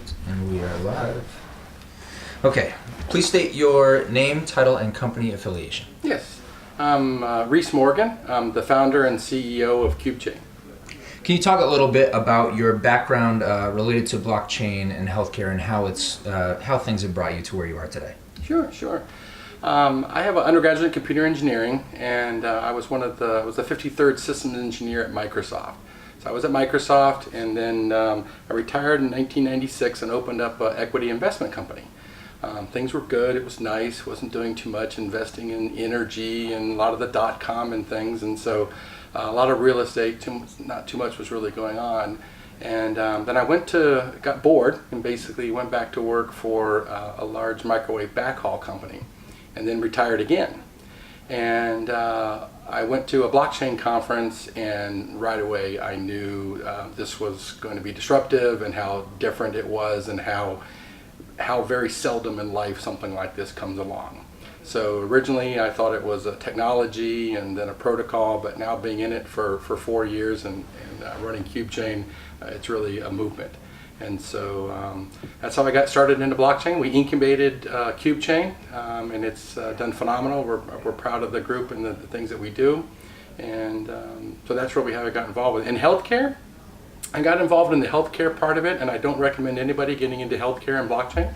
Perfect. And we are live. Okay. Please state your name, title, and company affiliation. Yes. I'm Reese Morgan. I'm the founder and CEO of CubeChain. Can you talk a little bit about your background related to blockchain and healthcare and how things have brought you to where you are today? Sure. I have an undergraduate in computer engineering, and I was the 53rd systems engineer at Microsoft. So I was at Microsoft, and then I retired in 1996 and opened up an equity investment company. Things were good. It was nice. Wasn't doing too much investing in energy and a lot of the .com and things, and so a lot of real estate. Not too much was really going on. And then I got bored and basically went back to work for a large microwave backhaul company, and then retired again. And I went to a blockchain conference, and right away I knew this was going to be disruptive and how different it was, and how very seldom in life something like this comes along. So originally I thought it was a technology and then a protocol, but now being in it for 4 years and running CubeChain, it's really a movement. And so that's how I got started into blockchain. We incubated CubeChain, and it's done phenomenal. We're proud of the group and the things that we do. And so that's where I got involved with. In healthcare, I got involved in the healthcare part of it, and I don't recommend anybody getting into healthcare and blockchain.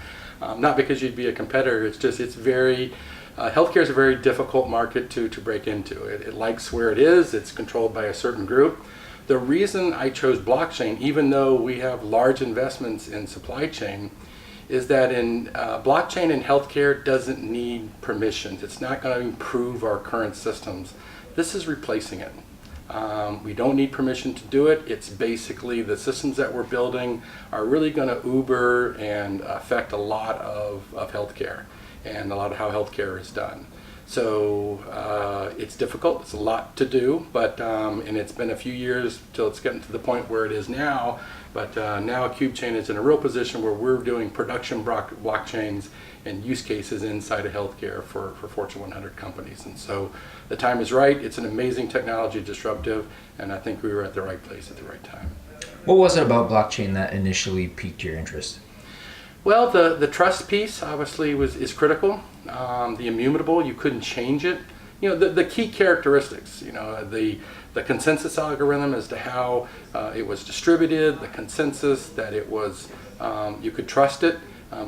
Not because you'd be a competitor, healthcare is a very difficult market to break into. It likes where it is, it's controlled by a certain group. The reason I chose blockchain, even though we have large investments in supply chain, is that in blockchain and healthcare doesn't need permissions. It's not going to improve our current systems. This is replacing it. We don't need permission to do it. It's basically the systems that we're building are really going to Uber and affect a lot of healthcare and a lot of how healthcare is done. So it's difficult. It's a lot to do, but and it's been a few years till it's getting to the point where it is now. But now CubeChain is in a real position where we're doing production blockchains and use cases inside of healthcare for Fortune 100 companies. And so the time is right. It's an amazing technology, disruptive, and I think we were at the right place at the right time. What was it about blockchain that initially piqued your interest? Well, the trust piece obviously is critical. The immutable, you couldn't change it. The key characteristics, the consensus algorithm as to how it was distributed, the consensus that it was, you could trust it,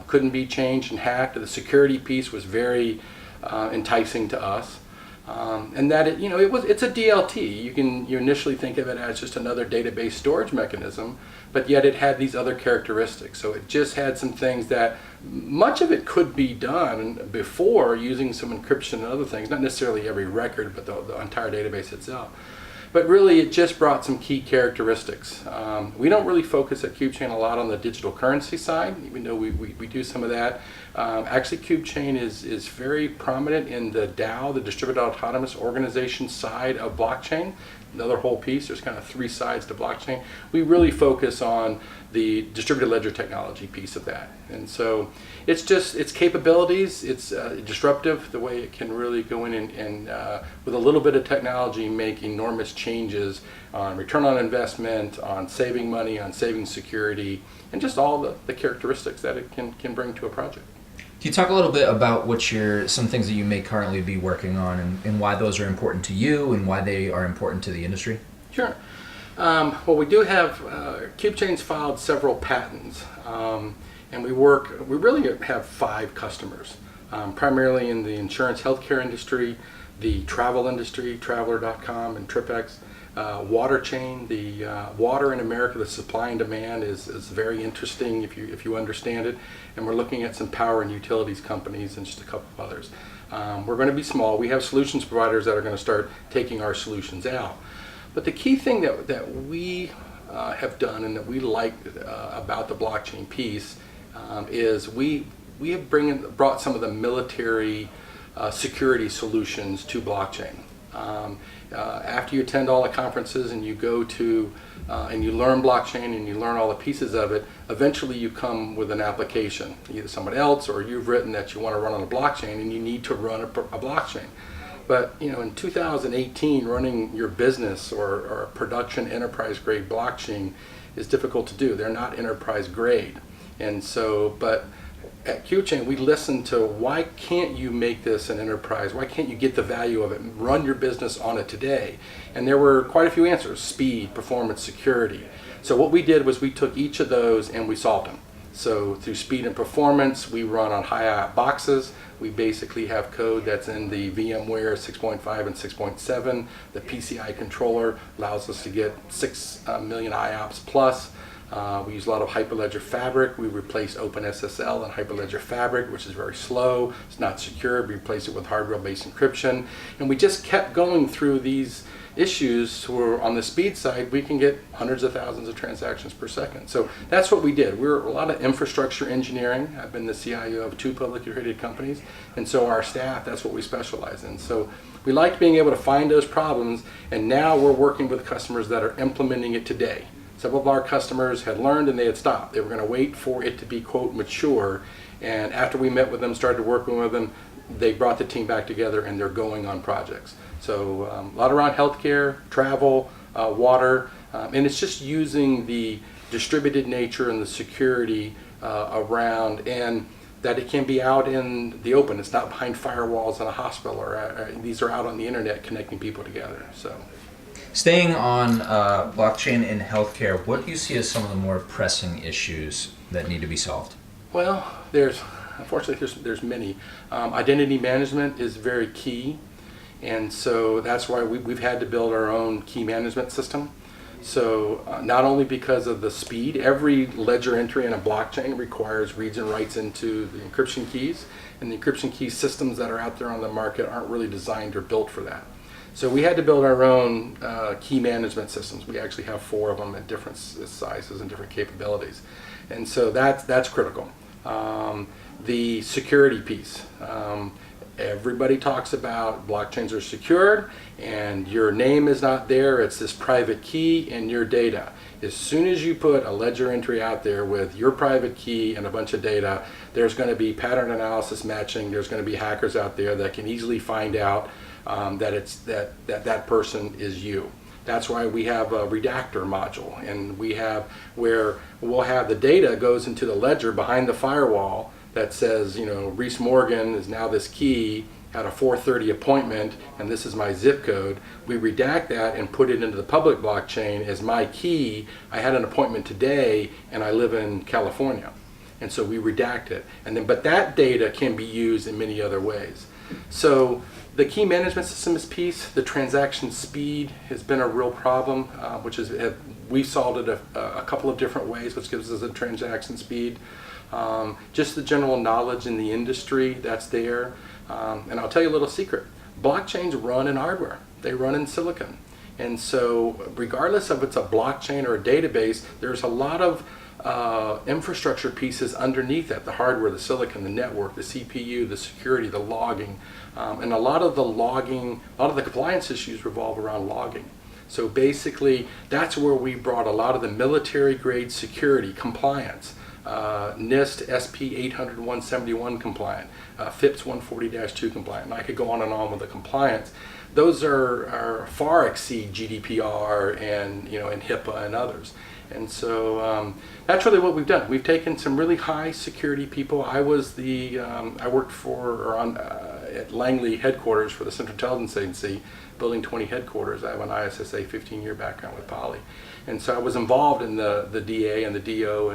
couldn't be changed and hacked. The security piece was very enticing to us. And that it's a DLT. You initially think of it as just another database storage mechanism, but yet it had these other characteristics. So it just had some things that much of it could be done before using some encryption and other things, not necessarily every record, but the entire database itself. But really, it just brought some key characteristics. We don't really focus at CubeChain a lot on the digital currency side, even though we do some of that. Actually, CubeChain is very prominent in the DAO, the Distributed Autonomous Organization side of blockchain. Another whole piece. There's kind of 3 sides to blockchain. We really focus on the distributed ledger technology piece of that. And so it's its capabilities, it's disruptive, the way it can really go in and with a little bit of technology make enormous changes on return on investment, on saving money, on saving security, and just all the characteristics that it can bring to a project. Can you talk a little bit about some things that you may currently be working on and why those are important to you and why they are important to the industry? Sure. Well, we do have, CubeChain's filed several patents, and we really have 5 customers, primarily in the insurance healthcare industry, the travel industry, traveler.com and TripX, water chain. The water in America, the supply and demand is very interesting if you understand it, and we're looking at some power and utilities companies and just a couple of others. We're going to be small. We have solutions providers that are going to start taking our solutions out. But the key thing that we have done and that we like about the blockchain piece is we have brought some of the military security solutions to blockchain. After you attend all the conferences and you go to and you learn blockchain and you learn all the pieces of it, eventually you come with an application, either someone else or you've written that you want to run on a blockchain and you need to run a blockchain. But in 2018, running your business or a production enterprise grade blockchain is difficult to do. They're not enterprise grade. And so, but at QChain, we listen to why can't you make this an enterprise? Why can't you get the value of it and run your business on it today? And there were quite a few answers: speed, performance, security. So what we did was we took each of those and we solved them. So through speed and performance, we run on high IOP boxes. We basically have code that's in the VMware 6.5 and 6.7. The PCI controller allows us to get 6 million IOPS plus. We use a lot of Hyperledger Fabric. We replaced OpenSSL and Hyperledger Fabric, which is very slow. It's not secure. We replaced it with hardware-based encryption. And we just kept going through these issues where on the speed side, we can get hundreds of thousands of transactions per second. So that's what we did. We're a lot of infrastructure engineering. I've been the CIO of 2 publicly traded companies. And so our staff, that's what we specialize in. So we like being able to find those problems. And now we're working with customers that are implementing it today. Several of our customers had learned and they had stopped. They were going to wait for it to be, quote, mature. And after we met with them, started working with them, they brought the team back together and they're going on projects. So a lot around healthcare, travel, water, and it's just using the distributed nature and the security around, and that it can be out in the open. It's not behind firewalls in a hospital, or these are out on the internet connecting people together. So. Staying on blockchain in healthcare, what do you see as some of the more pressing issues that need to be solved? Well, unfortunately, there's many. Identity management is very key, and so that's why we've had to build our own key management system. So not only because of the speed, every ledger entry in a blockchain requires reads and writes into the encryption keys, and the encryption key systems that are out there on the market aren't really designed or built for that. So we had to build our own key management systems. We actually have 4 of them at different sizes and different capabilities. And so that's critical. The security piece. Everybody talks about blockchains are secured and your name is not there. It's this private key and your data. As soon as you put a ledger entry out there with your private key and a bunch of data, there's going to be pattern analysis matching. There's going to be hackers out there that can easily find out that person is you. That's why we have a redactor module, and we have where we'll have the data goes into the ledger behind the firewall that says, Reese Morgan is now this key, had a 4:30 appointment, and this is my zip code. We redact that and put it into the public blockchain as my key. I had an appointment today, and I live in California, and so we redact it. But that data can be used in many other ways. So the key management system is piece. The transaction speed has been a real problem, which is we solved it a couple of different ways, which gives us a transaction speed. Just the general knowledge in the industry that's there. And I'll tell you a little secret. Blockchains run in hardware. They run in silicon. And so regardless of it's a blockchain or a database, there's a lot of infrastructure pieces underneath that, the hardware, the silicon, the network, the CPU, the security, the logging. And a lot of the compliance issues revolve around logging. So basically, that's where we brought a lot of the military grade security compliance, NIST SP 800-171 compliant, FIPS 140-2 compliant, and I could go on with the compliance. Those are far exceed GDPR and and HIPAA and others. And so that's really what we've done. We've taken some really high security people. I was I worked at Langley headquarters for the Central Intelligence Agency, building 20 headquarters. I have an ISSA 15-year background with Poly. And so I was involved in the DA and the DO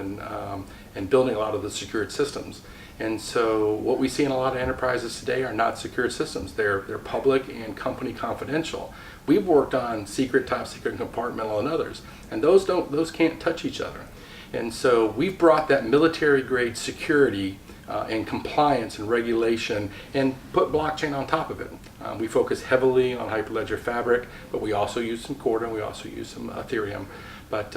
and building a lot of the secured systems. And so what we see in a lot of enterprises today are not secured systems. They're public and company confidential. We've worked on secret, top secret, compartmental, and others, and those can't touch each other. And so we've brought that military grade security and compliance and regulation and put blockchain on top of it. We focus heavily on Hyperledger Fabric, but we also use some Corda and we also use some Ethereum. But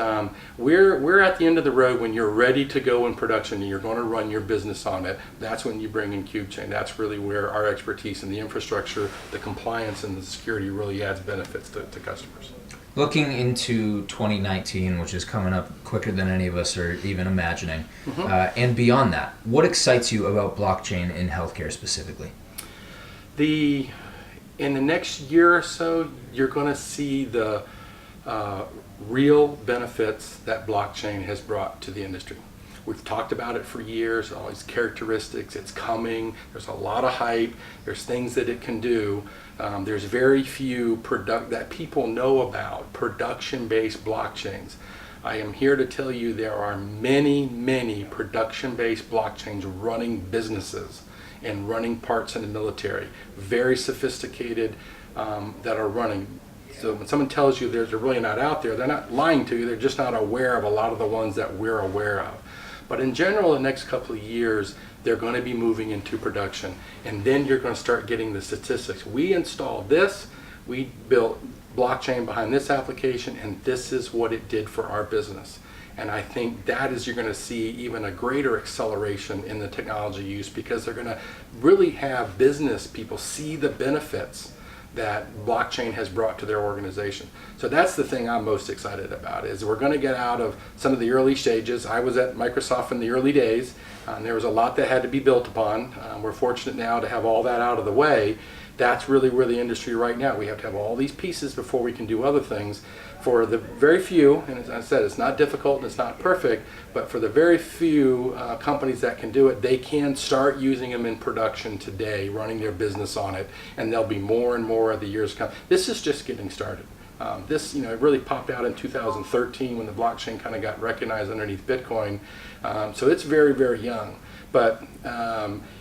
we're at the end of the road when you're ready to go in production and you're going to run your business on it. That's when you bring in QChain. That's really where our expertise in the infrastructure, the compliance, and the security really adds benefits to customers. Looking into 2019, which is coming up quicker than any of us are even imagining, and beyond that, what excites you about blockchain in healthcare specifically? In the next year or so, you're going to see the real benefits that blockchain has brought to the industry. We've talked about it for years, all these characteristics. It's coming. There's a lot of hype. There's things that it can do. There's very few that people know about production-based blockchains. I am here to tell you there are many, many production-based blockchains running businesses and running parts in the military. Very sophisticated that are running. So when someone tells you they're really not out there, they're not lying to you. They're just not aware of a lot of the ones that we're aware of. But in general, the next couple of years, they're going to be moving into production. And then you're going to start getting the statistics. We installed this. We built blockchain behind this application, and this is what it did for our business. And I think that is, you're going to see even a greater acceleration in the technology use, because they're going to really have business people see the benefits that blockchain has brought to their organization. So that's the thing I'm most excited about, is we're going to get out of some of the early stages. I was at Microsoft in the early days, and there was a lot that had to be built upon. We're fortunate now to have all that out of the way. That's really where the industry right now. We have to have all these pieces before we can do other things. For the very few, and as I said, it's not difficult and it's not perfect, but for the very few companies that can do it, they can start using them in production today, running their business on it, and there'll be more and more of the years to come. This is just getting started. This, it really popped out in 2013 when the blockchain kind of got recognized underneath Bitcoin. So it's very, very young. But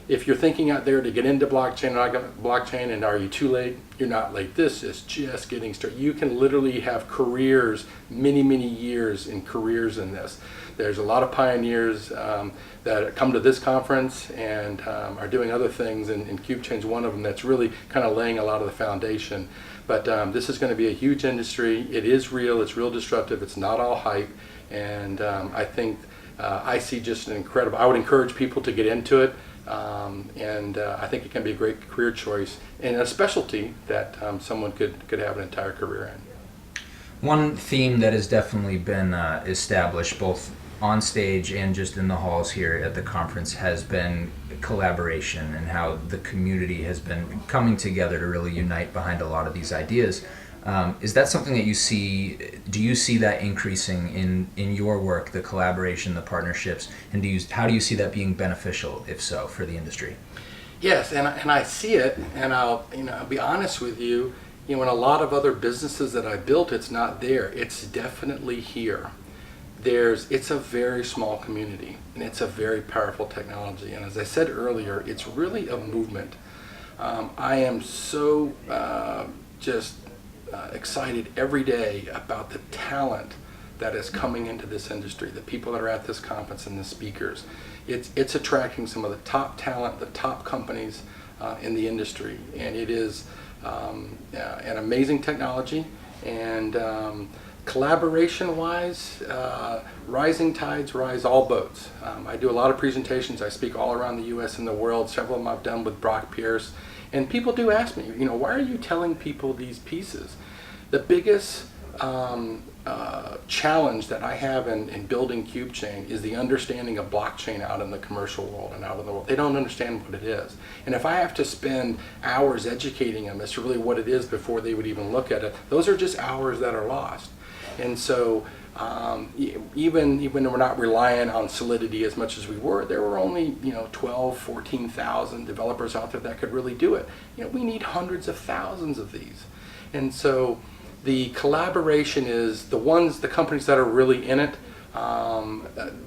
if you're thinking out there to get into blockchain, and are you too late? You're not late. This is just getting started. You can literally have careers, many, many years in careers in this. There's a lot of pioneers that come to this conference and are doing other things, and CubeChain's one of them that's really kind of laying a lot of the foundation. But this is going to be a huge industry. It is real. It's real disruptive. It's not all hype. And I think I see just an incredible, I would encourage people to get into it. I think it can be a great career choice and a specialty that someone could have an entire career in. One theme that has definitely been established both on stage and just in the halls here at the conference has been collaboration, and how the community has been coming together to really unite behind a lot of these ideas. Is that something that you see? Do you see that increasing in your work, the collaboration, the partnerships, and how do you see that being beneficial, if so, for the industry? Yes, and I see it, and I'll be honest with you. In a lot of other businesses that I built, it's not there. It's definitely here. It's a very small community, and it's a very powerful technology. And as I said earlier, it's really a movement. I am so excited every day about the talent that is coming into this industry, the people that are at this conference and the speakers. It's attracting some of the top talent, the top companies in the industry, and it is an amazing technology. And collaboration-wise, rising tides rise all boats. I do a lot of presentations. I speak all around the U.S. and the world. Several of them I've done with Brock Pierce. And people do ask me, why are you telling people these pieces? The biggest challenge that I have in building CubeChain is the understanding of blockchain out in the commercial world and out in the world. They don't understand what it is. And if I have to spend hours educating them as to really what it is before they would even look at it, those are just hours that are lost. And so even when we're not relying on Solidity as much as we were, there were only 12, 14,000 developers out there that could really do it. We need hundreds of thousands of these. And so the collaboration is the companies that are really in it,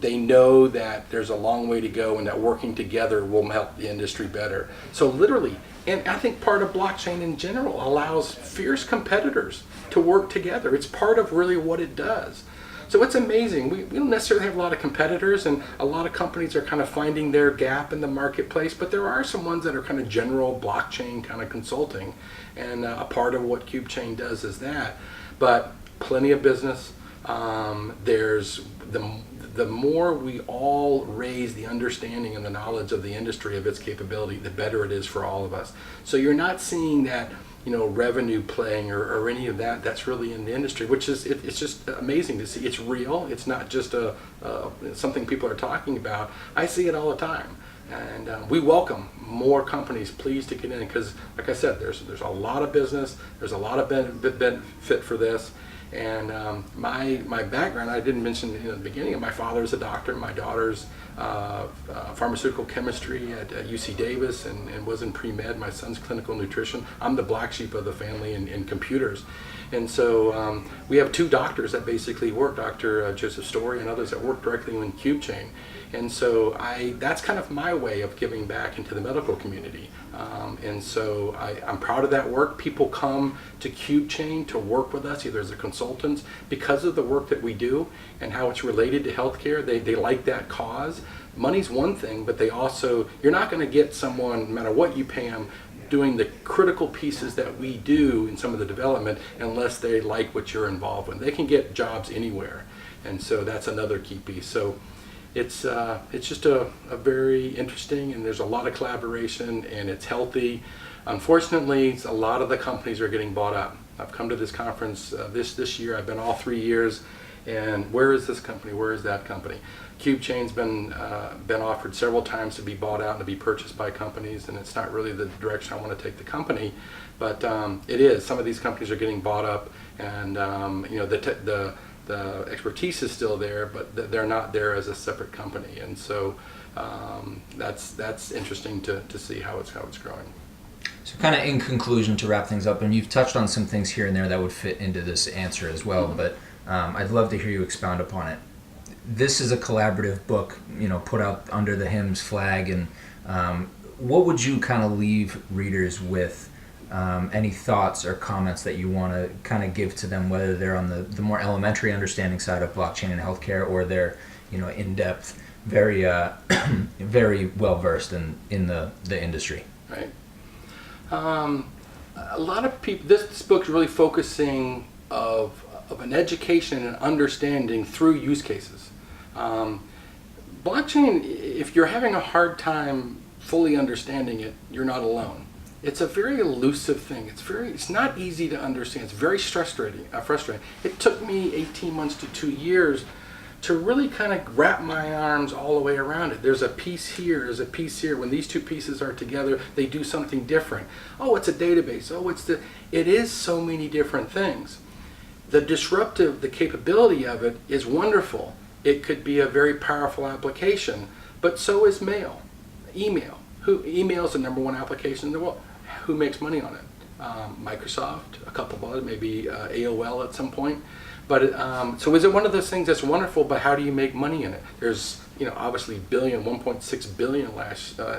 they know that there's a long way to go, and that working together will help the industry better. So literally, and I think part of blockchain in general allows fierce competitors to work together. It's part of really what it does. So it's amazing. We don't necessarily have a lot of competitors, and a lot of companies are kind of finding their gap in the marketplace, but there are some ones that are kind of general blockchain kind of consulting, and a part of what CubeChain does is that. But plenty of business. There's the more we all raise the understanding and the knowledge of the industry, of its capability, the better it is for all of us. So you're not seeing that revenue playing or any of that. That's really in the industry, which is it's just amazing to see. It's real. It's not just something people are talking about. I see it all the time, and we welcome more companies, please, to get in, because like I said, there's a lot of business, there's a lot of benefit for this, And my background, I didn't mention in the beginning, my father's a doctor, my daughter's pharmaceutical chemistry at UC Davis and was in pre-med. My son's clinical nutrition. I'm the black sheep of the family in computers. And so we have two doctors that basically work, Dr. Joseph Story and others that work directly in CubeChain. And so that's kind of my way of giving back into the medical community. And so I'm proud of that work. People come to CubeChain to work with us, either as a consultants, because of the work that we do and how it's related to healthcare. They like that cause. Money's one thing, but they also, you're not going to get someone, no matter what you pay them, doing the critical pieces that we do in some of the development unless they like what you're involved with. They can get jobs anywhere. And so that's another key piece. So it's just a very interesting, and there's a lot of collaboration, and it's healthy. Unfortunately, a lot of the companies are getting bought up. I've come to this conference this year. I've been all 3 years, and where is this company? Where is that company? CubeChain's been offered several times to be bought out and to be purchased by companies, and it's not really the direction I want to take the company, but it is. Some of these companies are getting bought up, and the expertise is still there, but they're not there as a separate company, and so that's interesting to see how it's growing. So kind of in conclusion, to wrap things up, and you've touched on some things here and there that would fit into this answer as well, but I'd love to hear you expound upon it. This is a collaborative book, put out under the HIMSS flag, and what would you kind of leave readers with? Any thoughts or comments that you want to kind of give to them, whether they're on the more elementary understanding side of blockchain and healthcare, or they're in-depth, very very well versed in the industry. Right. A lot of people. This book is really focusing of an education and understanding through use cases. Blockchain, if you're having a hard time fully understanding it, you're not alone. It's a very elusive thing. It's not easy to understand. It's very frustrating. It took me 18 months to 2 years to really kind of wrap my arms all the way around it. There's a piece here, there's a piece here. When these two pieces are together, they do something different. Oh, it's a database. Oh, it is so many different things. The capability of it is wonderful. It could be a very powerful application, but so is email. Email is the number one application in the world. Who makes money on it? Microsoft, a couple of others, maybe AOL at some point. But so is it one of those things that's wonderful, but how do you make money in it? There's obviously 1.6 billion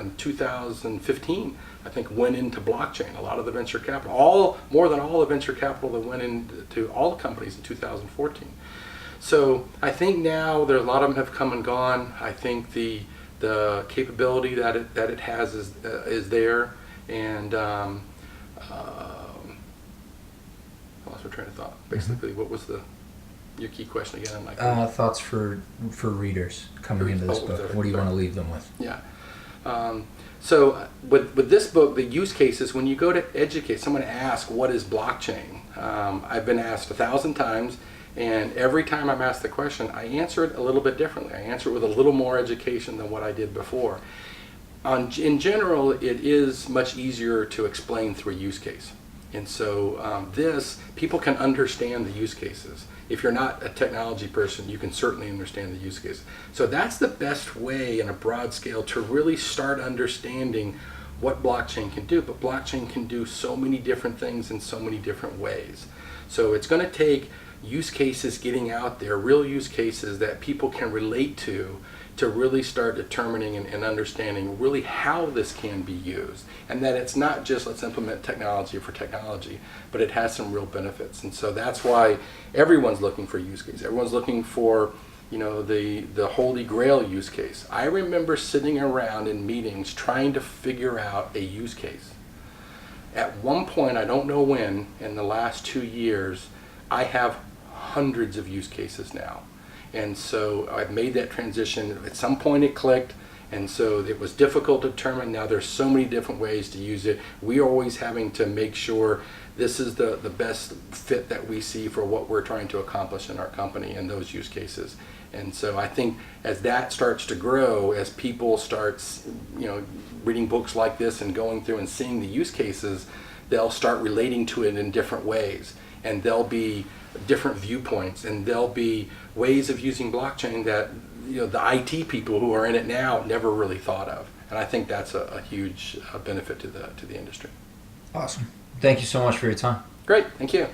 in 2015, I think, went into blockchain. A lot of the venture capital, more than all the venture capital that went into all the companies in 2014. So I think now there a lot of them have come and gone. I think the capability that it has is there, and I lost my train of thought. Basically, what was your key question again? Thoughts for readers coming into this book. What do you want to leave them with? Yeah. So with this book, the use cases, when you go to educate, someone asks, what is blockchain? I've been asked 1,000 times, and every time I'm asked the question, I answer it a little bit differently. I answer it with a little more education than what I did before. In general, it is much easier to explain through a use case. And so people can understand the use cases. If you're not a technology person, you can certainly understand the use case. So that's the best way in a broad scale to really start understanding what blockchain can do. But blockchain can do so many different things in so many different ways. So it's going to take use cases getting out there, real use cases that people can relate to really start determining and understanding really how this can be used, and that it's not just let's implement technology for technology, but it has some real benefits. And so that's why everyone's looking for use case. Everyone's looking for the holy grail use case. I remember sitting around in meetings trying to figure out a use case. At one point, I don't know when, in the last 2 years, I have hundreds of use cases now. And so I've made that transition. At some point it clicked, and so it was difficult to determine. Now there's so many different ways to use it. We are always having to make sure this is the best fit that we see for what we're trying to accomplish in our company and those use cases. And so I think as that starts to grow, as people start reading books like this and going through and seeing the use cases, they'll start relating to it in different ways. and there'll be different viewpoints, and there'll be ways of using blockchain that the IT people who are in it now never really thought of. And I think that's a huge benefit to the industry. Awesome. Thank you so much for your time. Great, thank you.